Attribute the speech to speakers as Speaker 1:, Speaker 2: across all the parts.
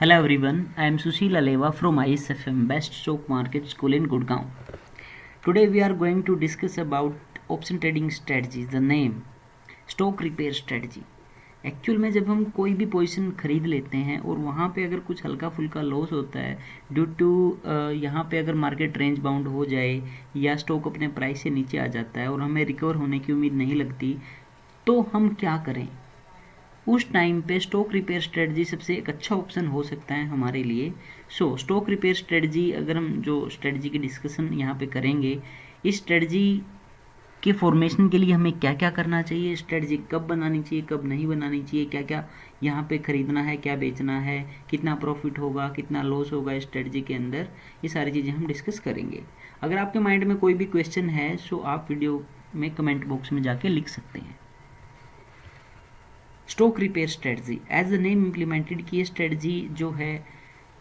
Speaker 1: Hello everyone, I am Sushil Aleva from ISFM Best Stock Market School in Gurgaon. Today we are going to discuss about option trading strategy. The name stock repair strategy. Actual में जब हम कोई भी position खरीद लेते हैं और वहाँ पे अगर कुछ हल्का फुल्का लॉस होता है ड्यू टू यहाँ पे अगर मार्केट रेंज बाउंड हो जाए या स्टॉक अपने प्राइस से नीचे आ जाता है और हमें रिकवर होने की उम्मीद नहीं लगती, तो हम क्या करें? उस टाइम पे स्टॉक रिपेयर स्ट्रेटजी सबसे एक अच्छा ऑप्शन हो सकता है हमारे लिए। स्टॉक रिपेयर स्ट्रेटजी, अगर हम जो स्ट्रेटजी की डिस्कशन यहाँ पे करेंगे, इस स्ट्रेटजी के फॉर्मेशन के लिए हमें क्या क्या करना चाहिए, स्ट्रेटजी कब बनानी चाहिए, कब नहीं बनानी चाहिए, क्या क्या यहाँ पे खरीदना है, क्या बेचना है, कितना प्रॉफिट होगा, कितना लॉस होगा इस स्ट्रेटजी के अंदर, ये सारी चीज़ें हम डिस्कस करेंगे। अगर आपके माइंड में कोई भी क्वेश्चन है सो आप वीडियो में कमेंट बॉक्स में जाके लिख सकते हैं। Stock repair strategy as the name implemented की ये स्ट्रेटजी जो है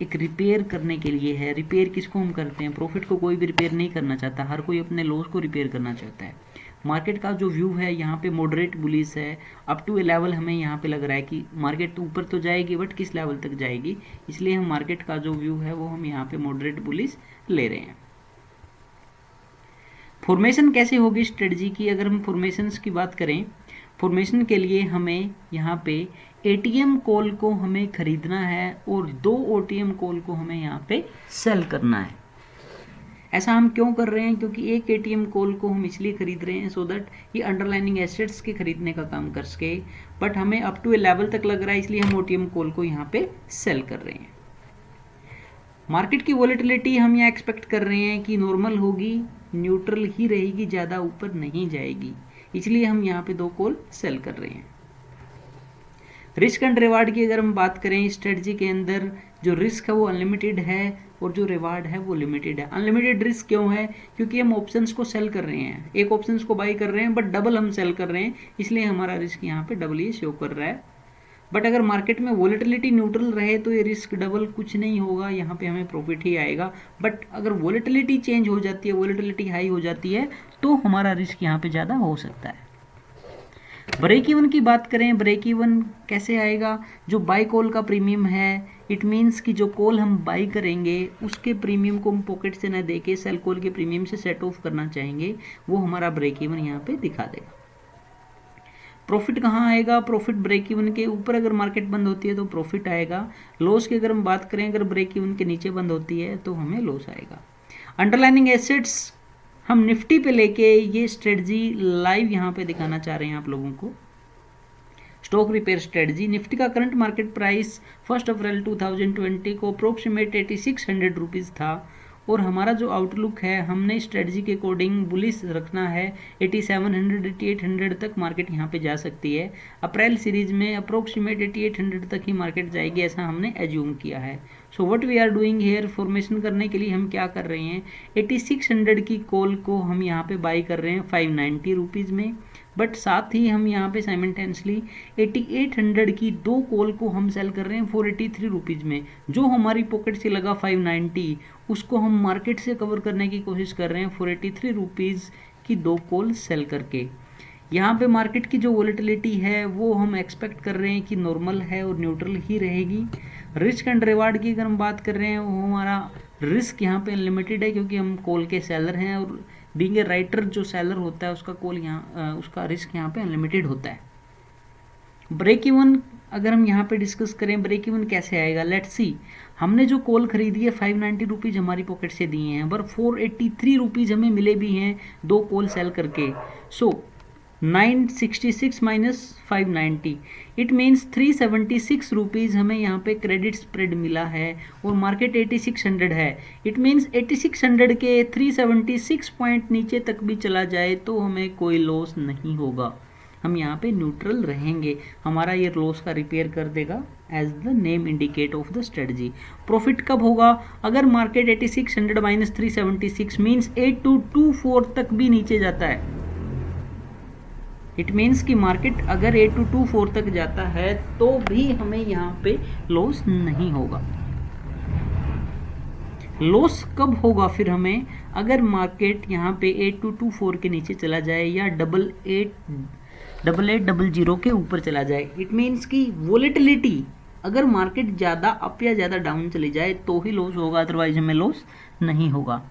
Speaker 1: एक रिपेयर करने के लिए है। रिपेयर किसको हम करते हैं? प्रॉफिट को कोई भी रिपेयर नहीं करना चाहता, हर कोई अपने लॉस को रिपेयर करना चाहता है। मार्केट का जो व्यू है यहाँ पे मॉडरेट बुलिश है, अप टू ए लेवल हमें यहाँ पे लग रहा है कि मार्केट ऊपर तो जाएगी बट किस लेवल तक जाएगी, इसलिए हम मार्केट का जो व्यू है वो हम यहाँ पे मॉडरेट बुलिश ले रहे हैं। फॉर्मेशन कैसे होगी स्ट्रेटजी की? अगर हम फॉर्मेशंस की बात करें, फॉर्मेशन के लिए हमें यहाँ पे एटीएम कॉल को हमें खरीदना है और 2 ओटीएम कॉल को हमें यहाँ पे सेल करना है। ऐसा हम क्यों कर रहे हैं? क्योंकि एक एटीएम कॉल को हम इसलिए खरीद रहे हैं सो दैट ये अंडरलाइनिंग एसेट्स के खरीदने का काम कर सके, बट हमें अप टू ए लेवल तक लग रहा है इसलिए हम ओटीएम कॉल को यहाँ पे सेल कर रहे हैं। मार्केट की वॉलेटिलिटी हम यहाँ एक्सपेक्ट कर रहे हैं कि नॉर्मल होगी, न्यूट्रल ही रहेगी, ज़्यादा ऊपर नहीं जाएगी, इसलिए हम यहाँ पे 2 कॉल सेल कर रहे हैं। रिस्क एंड रिवार्ड की अगर हम बात करें, स्ट्रेटजी के अंदर जो रिस्क है वो अनलिमिटेड है और जो रिवार्ड है वो लिमिटेड है। अनलिमिटेड रिस्क क्यों है? क्योंकि हम ऑप्शंस को सेल कर रहे हैं, एक ऑप्शंस को बाई कर रहे हैं बट डबल हम सेल कर रहे हैं, इसलिए हमारा रिस्क यहाँ पे डबल ही शो कर रहा है। बट अगर मार्केट में वॉलेटिलिटी न्यूट्रल रहे तो ये रिस्क डबल कुछ नहीं होगा, यहाँ पे हमें प्रॉफिट ही आएगा। बट अगर वॉलेटिलिटी चेंज हो जाती है, वॉलेटिलिटी हाई हो जाती है, तो हमारा रिस्क यहाँ पे ज़्यादा हो सकता है। ब्रेक इवन की बात करें, ब्रेक इवन कैसे आएगा? जो बाई कॉल का प्रीमियम है, इट मीन्स कि जो कॉल हम बाई करेंगे उसके प्रीमियम को हम पॉकेट से न दे के सेल कॉल के प्रीमियम से सेट ऑफ करना चाहेंगे, वो हमारा ब्रेक इवन यहाँ पे दिखा देगा। प्रॉफिट कहाँ आएगा? प्रॉफिट ब्रेक इवन के ऊपर अगर मार्केट बंद होती है तो प्रॉफिट आएगा। लॉस की अगर हम बात करें, अगर ब्रेक इवन के नीचे बंद होती है तो हमें लॉस आएगा। अंडरलाइनिंग एसेट्स हम निफ्टी पे लेके ये स्ट्रेटजी लाइव यहाँ पे दिखाना चाह रहे हैं आप लोगों को। स्टॉक रिपेयर स्ट्रेटजी, निफ्टी का करंट मार्केट प्राइस 1 अप्रैल 2020 को अप्रोक्सीमेट 8600 रुपीज़ था और हमारा जो आउटलुक है हमने स्ट्रेटजी के अकॉर्डिंग बुलिश रखना है। 8700 8800 तक मार्केट यहाँ पे जा सकती है। अप्रैल सीरीज में अप्रोक्सीमेट 8800 तक ही मार्केट जाएगी, ऐसा हमने एज्यूम किया है। So what we are doing here, formation करने के लिए हम क्या कर रहे हैं, 8600 की कॉल को हम यहाँ पे बाई कर रहे हैं 590 रुपीज़ में, बट साथ ही हम यहाँ पे साइमल्टेनियसली 8800 की 2 कॉल को हम सेल कर रहे हैं 483 रुपीज़ में। जो हमारी पॉकेट से लगा 590, उसको हम मार्केट से कवर करने की कोशिश कर रहे हैं 483 रुपीज़ की 2 कॉल सेल करके। यहाँ पे मार्केट की जो वॉलेटिलिटी है वो हम एक्सपेक्ट कर रहे हैं कि नॉर्मल है और न्यूट्रल ही रहेगी। रिस्क एंड रिवार्ड की अगर हम बात कर रहे हैं, वो हमारा रिस्क यहाँ पे अनलिमिटेड है क्योंकि हम कॉल के सेलर हैं और बीइंग ए राइटर जो सेलर होता है उसका कॉल यहाँ उसका रिस्क यहाँ पे अनलिमिटेड होता है। ब्रेक इवन अगर हम यहाँ पे डिस्कस करें, ब्रेक इवन कैसे आएगा, लेट्स सी। हमने जो कॉल खरीदी है 590 रुपीज़ हमारी पॉकेट से दिए हैं, पर 483 रुपीज़ हमें मिले भी हैं 2 कॉल सेल करके। सो 966 माइनस 590, इट मीन्स 376 रुपीज़ हमें यहाँ पे क्रेडिट स्प्रेड मिला है और मार्केट 8600 है। इट मीन्स 8600 के 376 पॉइंट नीचे तक भी चला जाए तो हमें कोई लॉस नहीं होगा, हम यहाँ पे न्यूट्रल रहेंगे, हमारा ये लॉस का रिपेयर कर देगा as the name indicate of the strategy. Profit कब होगा? अगर मार्केट 8600 माइनस 376 मीन्स 8224 तक भी नीचे जाता है। इट मीन्स कि मार्केट अगर 8224 तक जाता है तो भी हमें यहाँ पे लॉस नहीं होगा। लॉस कब होगा फिर हमें? अगर मार्केट यहाँ पे 8224 के नीचे चला जाए या 8800 के ऊपर चला जाए। इट मीन्स कि वॉलेटिलिटी अगर मार्केट ज़्यादा अप या ज़्यादा डाउन चली जाए तो ही लॉस होगा, अदरवाइज हमें लॉस नहीं होगा।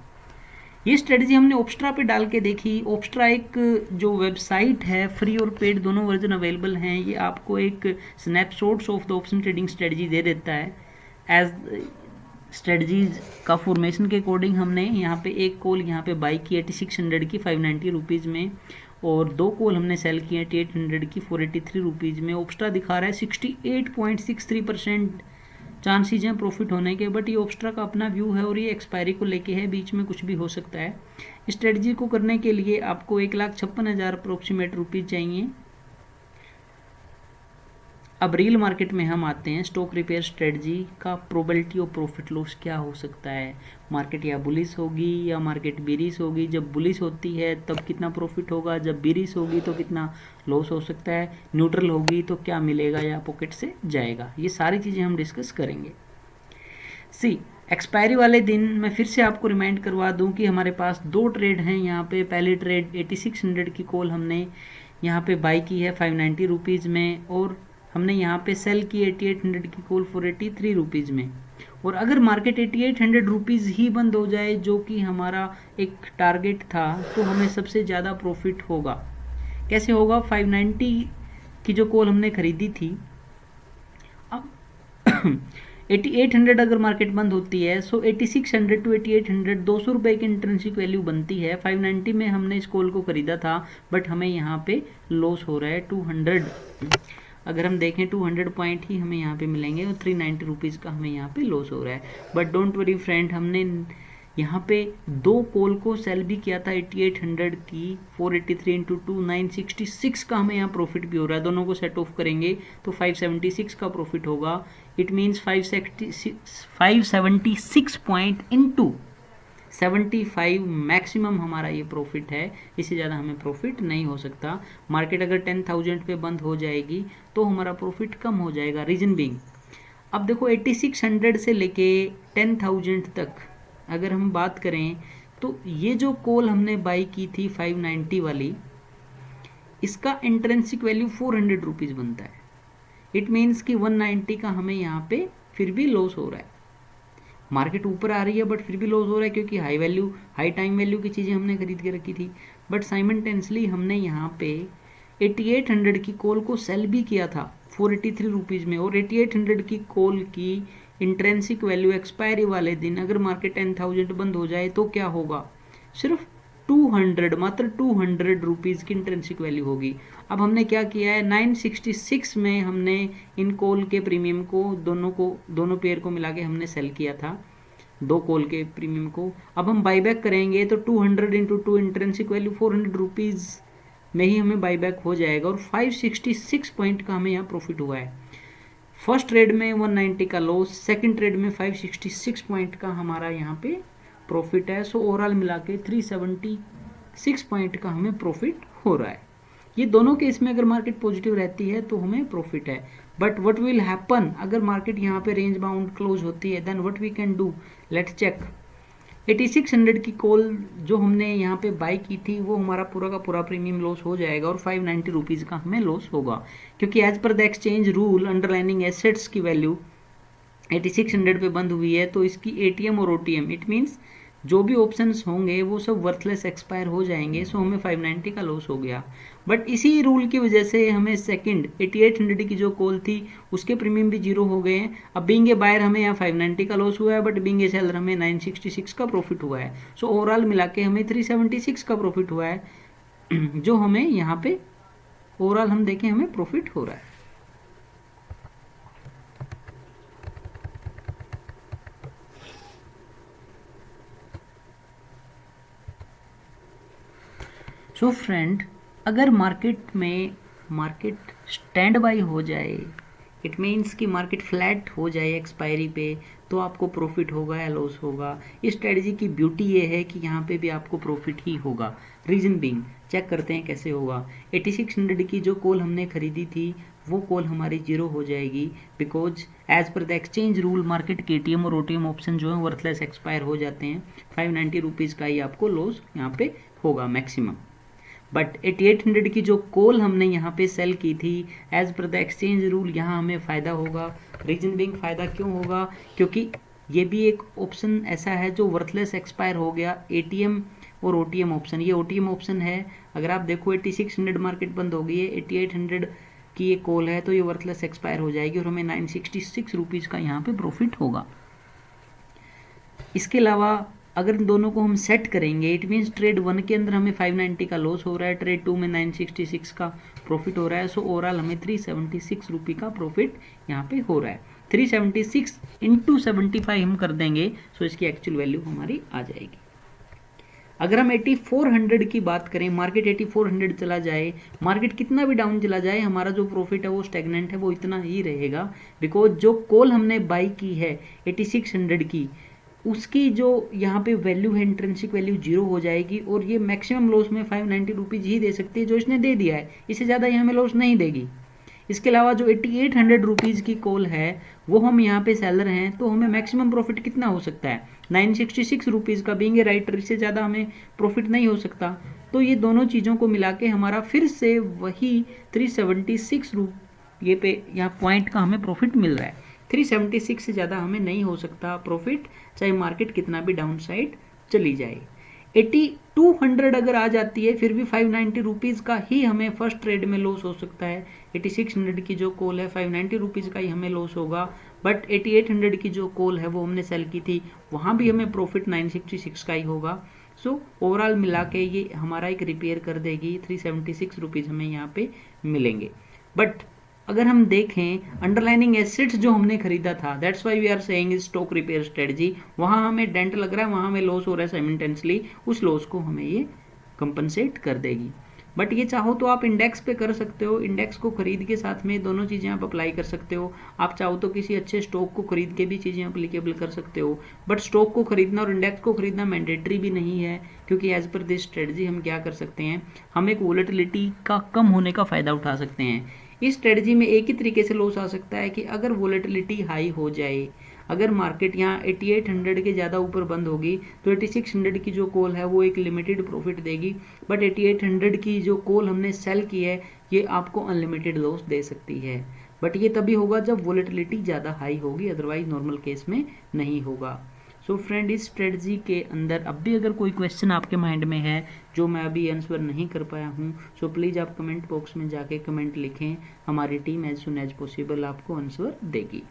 Speaker 1: ये स्ट्रेटजी हमने ओप्स्ट्रा पे डाल के देखी। ओप्स्ट्रा एक जो वेबसाइट है, फ्री और पेड दोनों वर्जन अवेलेबल हैं। ये आपको एक snapshots of the option trading strategy दे देता है। एज स्ट्रेटजीज का फॉर्मेशन के अकॉर्डिंग हमने यहाँ पे एक कॉल यहाँ पे बाई की 8600 की 590 रुपीज़ में, और 2 कॉल हमने सेल किए 8800 की 483 रुपीज़ में। ओप्स्ट्रा दिखा रहा है 68.63% चांसेस हैं प्रॉफिट होने के, बट ये ओप्स्ट्रा का अपना व्यू है और ये एक्सपायरी को लेके है, बीच में कुछ भी हो सकता है। स्ट्रेटजी को करने के लिए आपको 1,56,000 अप्रोक्सीमेट रुपीज़ चाहिए। अब रियल मार्केट में हम आते हैं। स्टॉक रिपेयर स्ट्रेटजी का प्रोबेबिलिटी ऑफ प्रॉफिट लॉस क्या हो सकता है। मार्केट या बुलिश होगी या मार्केट बेरिश होगी। जब बुलिश होती है तब कितना प्रॉफिट होगा, जब बेरिश होगी तो कितना लॉस हो सकता है, न्यूट्रल होगी तो क्या मिलेगा या पॉकेट से जाएगा, ये सारी चीज़ें हम डिस्कस करेंगे। एक्सपायरी वाले दिन मैं फिर से आपको रिमाइंड करवा दूं कि हमारे पास 2 ट्रेड हैं यहाँ पे। पहली ट्रेड 8600 की कॉल हमने यहाँ पे बाई की है 590 रुपीज़ में, और हमने यहाँ पे सेल की 8800 की कॉल 483 रुपीज़ में। और अगर मार्केट 8800 रुपीज़ ही बंद हो जाए, जो कि हमारा एक टारगेट था, तो हमें सबसे ज़्यादा प्रॉफिट होगा। कैसे होगा? 590 की जो कॉल हमने खरीदी थी, अब 8800 अगर मार्केट बंद होती है, सो 8600 टू 8800 200 रुपये की इंट्रिंसिक वैल्यू बनती है। 590 में हमने इस कॉल को खरीदा था, बट हमें यहाँ पे लॉस हो रहा है 200। अगर हम देखें 200 पॉइंट ही हमें यहाँ पे मिलेंगे और 390 रुपीज़ का हमें यहाँ पे लॉस हो रहा है। बट डोंट वरी फ्रेंड, हमने यहाँ पे 2 कॉल को सेल भी किया था 8800 की 483 इंटू 2 966 का हमें यहाँ प्रॉफिट भी हो रहा है। दोनों को सेट ऑफ करेंगे तो 576 का प्रॉफिट होगा। It means 576 point into 75 maximum हमारा ये प्रॉफिट है। इससे ज़्यादा हमें प्रॉफिट नहीं हो सकता। मार्केट अगर 10,000 पे बंद हो जाएगी तो हमारा प्रॉफिट कम हो जाएगा। रीजन बीइंग, अब देखो 8600 से लेके 10,000 तक अगर हम बात करें, तो ये जो कॉल हमने बाई की थी 590 वाली, इसका इंट्रिंसिक वैल्यू 400 रुपीज़ बनता है। इट मीन्स कि 190 का हमें यहाँ पे फिर भी लॉस हो रहा है। मार्केट ऊपर आ रही है बट फिर भी लॉस हो रहा है, क्योंकि हाई टाइम वैल्यू की चीज़ें हमने खरीद के रखी थी। बट साइमल्टेनियसली हमने यहाँ पे 8800 की कॉल को सेल भी किया था 483 रुपीज़ में, और 8800 की कॉल की इंट्रिंसिक वैल्यू एक्सपायरी वाले दिन अगर मार्केट 10,000 बंद हो जाए तो क्या होगा? सिर्फ 200, मात्र 200 रुपीज़ की इंट्रिंसिक वैल्यू होगी। अब हमने क्या किया है, 966 में हमने इन कॉल के प्रीमियम को दोनों पेयर को मिला के हमने सेल किया था, 2 कॉल के प्रीमियम को। अब हम बाईबैक करेंगे तो 200 इंटू 2 इंट्रिंसिक वैल्यू 400 रुपीज़ में ही हमें बाईबैक हो जाएगा, और 566 पॉइंट का हमें यहाँ प्रॉफिट हुआ है। फर्स्ट ट्रेड में 190 का लॉस, सेकंड ट्रेड में 566 पॉइंट का हमारा यहाँ पे प्रॉफिट है। सो ओवरऑल मिला के 376 पॉइंट का हमें प्रॉफिट हो रहा है। ये दोनों केस में अगर मार्केट पॉजिटिव रहती है तो हमें प्रॉफिट है। बट व्हाट विल हैपन अगर मार्केट यहाँ पे रेंज बाउंड क्लोज होती है, then what we can do, let's check. 8600 की कॉल जो हमने यहाँ पे बाई की थी, वो हमारा पूरा का पूरा प्रीमियम लॉस हो जाएगा और 590 रुपीज़ का हमें लॉस होगा, क्योंकि as per the exchange rule underlining assets की वैल्यू 8600 पे बंद हुई है, तो इसकी एटीएम और ओटीएम, इट मीन्स जो भी ऑप्शंस होंगे वो सब वर्थलेस एक्सपायर हो जाएंगे। सो हमें 590 का लॉस हो गया। बट इसी रूल की वजह से हमें सेकंड 8800 की जो कॉल थी उसके प्रीमियम भी जीरो हो गए हैं। अब बीइंग ए बायर हमें यहाँ 590 का लॉस हुआ है, बट बीइंग ए सेलर हमें 966 का प्रॉफिट हुआ है। सो ओवरऑल मिला के हमें 376 का प्रॉफिट हुआ है, जो हमें यहाँ पे ओवरऑल हम देखें हमें प्रॉफिट हो रहा है। सो फ्रेंड, अगर मार्केट स्टैंड बाई हो जाए, इट मीन्स कि मार्केट फ्लैट हो जाए एक्सपायरी पे, तो आपको प्रॉफिट होगा या लॉस होगा। इस स्ट्रेटजी की ब्यूटी ये है कि यहाँ पे भी आपको प्रॉफिट ही होगा। रीजन बीइंग, चेक करते हैं कैसे होगा। 8600 की जो कॉल हमने खरीदी थी वो कॉल हमारी जीरो हो जाएगी, because as per the exchange rule market के एटीएम और ओटीएम ऑप्शन जो है वर्थलेस एक्सपायर हो जाते हैं। 590 रुपीज़ का ही आपको लॉस यहाँ पे होगा मैक्सिमम। बट 8800 की जो कॉल हमने यहाँ पे सेल की थी as per the exchange rule, यहाँ हमें फ़ायदा होगा। रीजन बिंग फ़ायदा क्यों होगा, क्योंकि ये भी एक ऑप्शन ऐसा है जो वर्थलेस एक्सपायर हो गया, एटीएम और ओटीएम ऑप्शन। ये ओटीएम ऑप्शन है, अगर आप देखो 8600 मार्केट बंद हो गई है, 8800 की ये कॉल है, तो ये वर्थलेस एक्सपायर हो जाएगी और हमें 966 रुपीज़ का यहाँ पे प्रॉफिट होगा। इसके अलावा अगर इन दोनों को हम सेट करेंगे, इट मीन्स ट्रेड 1 के अंदर हमें 590 का लॉस हो रहा है, ट्रेड 2 में 966 का प्रॉफिट हो रहा है, सो ओवरऑल हमें 376 रुपये का प्रॉफिट यहाँ पे हो रहा है। 376 इंटू 75 हम कर देंगे, सो इसकी एक्चुअल वैल्यू हमारी आ जाएगी। अगर हम 8400 की बात करें, मार्केट 8400 चला जाए, मार्केट कितना भी डाउन चला जाए, हमारा जो प्रॉफिट है वो स्टैग्नेंट है, वो इतना ही रहेगा। बिकॉज जो कॉल हमने बाई की है 8600 की, उसकी जो यहाँ पे वैल्यू है, इंट्रिंसिक वैल्यू 0 हो जाएगी और ये मैक्सिमम लॉस में 590 रुपीज़ ही दे सकती है जो इसने दे दिया है, इससे ज़्यादा ये हमें लॉस नहीं देगी। इसके अलावा जो 8800 रुपीज़ की कॉल है वो हम यहाँ पे सेलर हैं, तो हमें मैक्सिमम प्रॉफिट कितना हो सकता है 966 रुपीज़ का, बीइंग ए राइटर इससे ज़्यादा हमें प्रॉफिट नहीं हो सकता। तो ये दोनों चीज़ों को मिला के हमारा फिर से वही 376 ये पे यहाँ पॉइंट का हमें प्रॉफिट मिल रहा है। 376 से ज़्यादा हमें नहीं हो सकता प्रॉफिट, चाहे मार्केट कितना भी डाउन साइड चली जाए। 8200 अगर आ जाती है फिर भी 590 रुपीज़ का ही हमें फर्स्ट ट्रेड में लॉस हो सकता है। 8600 की जो कॉल है 590 रुपीज़ का ही हमें लॉस होगा, बट 8800 की जो कॉल है वो हमने सेल की थी, वहाँ भी हमें प्रॉफिट 966 का ही होगा। सो ओवरऑल मिला के ये हमारा एक रिपेयर कर देगी, 376 रुपीज़ हमें यहाँ पे मिलेंगे। बट अगर हम देखें अंडरलाइनिंग एसेट्स जो हमने खरीदा था, that's why we are saying stock repair strategy, वहाँ हमें डेंट लग रहा है, वहाँ हमें लॉस हो रहा है साइमल्टेनियसली, उस लॉस को हमें ये कंपनसेट कर देगी। बट ये चाहो तो आप इंडेक्स पे कर सकते हो, इंडेक्स को खरीद के साथ में दोनों चीज़ें आप अप्लाई कर सकते हो। आप चाहो तो किसी अच्छे स्टॉक को खरीद के भी चीज़ें अप्लीकेबल कर सकते हो, बट स्टॉक को खरीदना और इंडेक्स को खरीदना मैंडेटरी भी नहीं है, क्योंकि एज पर दिस स्ट्रेटजी हम क्या कर सकते हैं, हम एक वोलेटिलिटी का कम होने का फ़ायदा उठा सकते हैं। इस स्ट्रेटजी में एक ही तरीके से लॉस आ सकता है कि अगर वोलेटिलिटी हाई हो जाए, अगर मार्केट यहाँ 8800 के ज़्यादा ऊपर बंद होगी तो 8600 की जो कॉल है वो एक लिमिटेड प्रॉफिट देगी, बट 8800 की जो कॉल हमने सेल की है ये आपको अनलिमिटेड लॉस दे सकती है। बट ये तभी होगा जब वोलेटिलिटी ज़्यादा हाई होगी, अदरवाइज नॉर्मल केस में नहीं होगा। सो फ्रेंड, इस स्ट्रेटजी के अंदर अब भी अगर कोई क्वेश्चन आपके माइंड में है जो मैं अभी आंसर नहीं कर पाया हूँ, सो प्लीज़ आप कमेंट बॉक्स में जाके कमेंट लिखें, हमारी team as soon as possible आपको आंसर देगी।